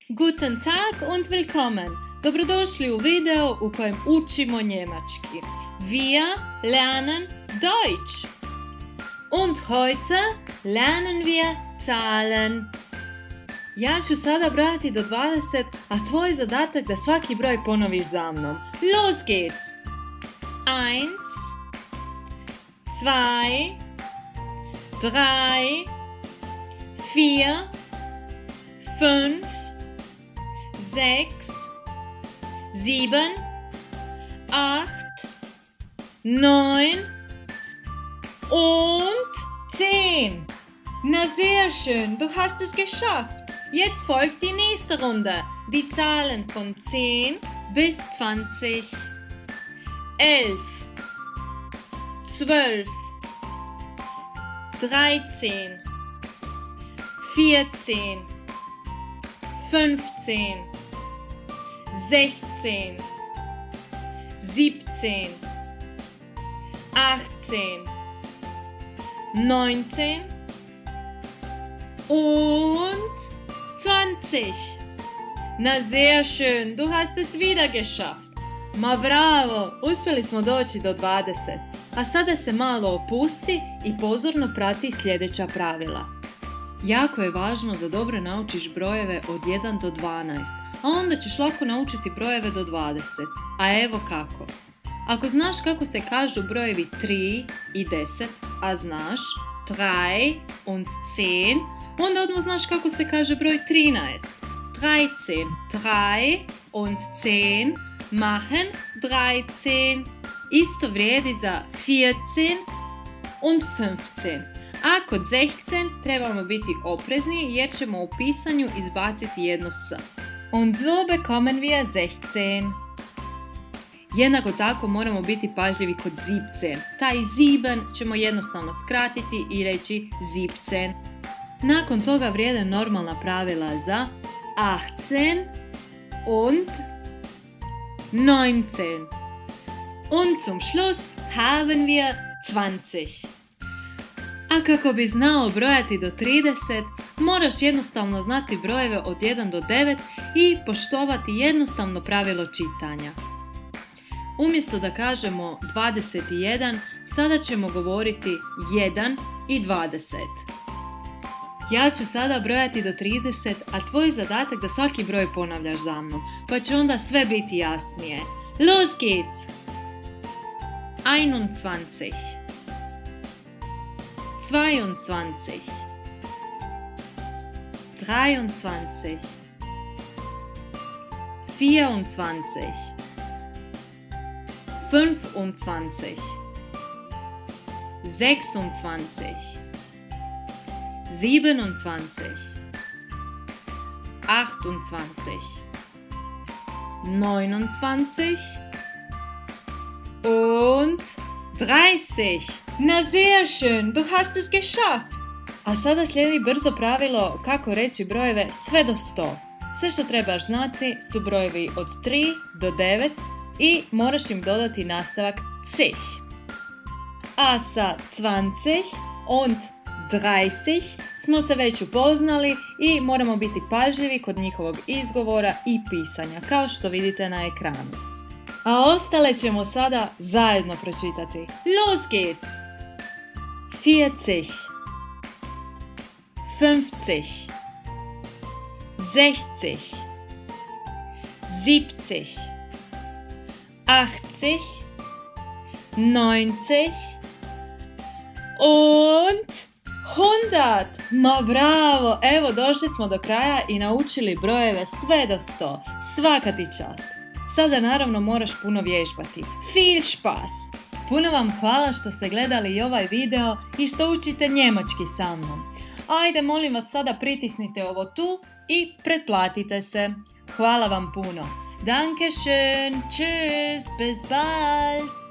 Guten Tag und willkommen! Dobrodošli u video u kojem učimo njemački. Wir lernen Deutsch. Und heute lernen wir Zahlen. Ja ću sada brojati do 20, a tvoj zadatak da svaki broj ponoviš za mnom. Los geht's! 1, 2, 3, 4, 5, 6, 7, 8, 9 und 10. Na sehr schön, du hast es geschafft. Jetzt folgt die nächste Runde. Die Zahlen von 10 bis 20. 11, 12, 13, 14, 15, 16, 17, 18, 19 und 20. Na sehr schön, du hast es wieder geschafft. Ma bravo, uspjeli smo doći do 20. A sada se malo opusti i pozorno prati sljedeća pravila. Jako je važno da dobro naučiš brojeve od 1 do 12, a onda ćeš lako naučiti brojeve do 20. A evo kako. Ako znaš kako se kažu brojevi 3 i 10, a znaš 3 und 10, onda odmah znaš kako se kaže broj 13. 13, 3 und 10 machen 13. Isto vrijedi za 14 und 15. A kod 16 trebamo biti oprezni jer ćemo u pisanju izbaciti jedno s. Und so bekommen wir 16. Jednako tako moramo biti pažljivi kod 17. Taj 7 ćemo jednostavno skratiti i reći 17. Nakon toga vrijede normalna pravila za 18 und 19. Und zum Schluss haben wir 20. A kako bi znao brojati do 30, moraš jednostavno znati brojeve od 1 do 9 i poštovati jednostavno pravilo čitanja. Umjesto da kažemo 21, sada ćemo govoriti 1 i 20. Ja ću sada brojati do 30, a tvoj zadatak da svaki broj ponavljaš za mnom, pa će onda sve biti jasnije. Los geht's! 21, 22, 23, 24, 25, 26, 27, 28, 29 und 30. Na sehr schön, du hast es geschafft. A sada slijedi brzo pravilo kako reći brojeve sve do 100. Sve što trebaš znati su brojevi od 3 do 9 i moraš im dodati nastavak sich. A sa 20 und 30 smo se već upoznali i moramo biti pažljivi kod njihovog izgovora i pisanja, kao što vidite na ekranu. A ostale ćemo sada zajedno pročitati. Los geht's! 40, 50, 60, 70, 80, 90 und 100. Ma bravo! Evo, došli smo do kraja i naučili brojeve sve do 100. Svaka ti čast! Sada naravno moraš puno vježbati. Viel Spaß! Puno vam hvala što ste gledali i ovaj video i što učite njemački sa mnom. Ajde, molim vas, sada pritisnite ovo tu i pretplatite se. Hvala vam puno. Danke schön, tschüss, bis bald!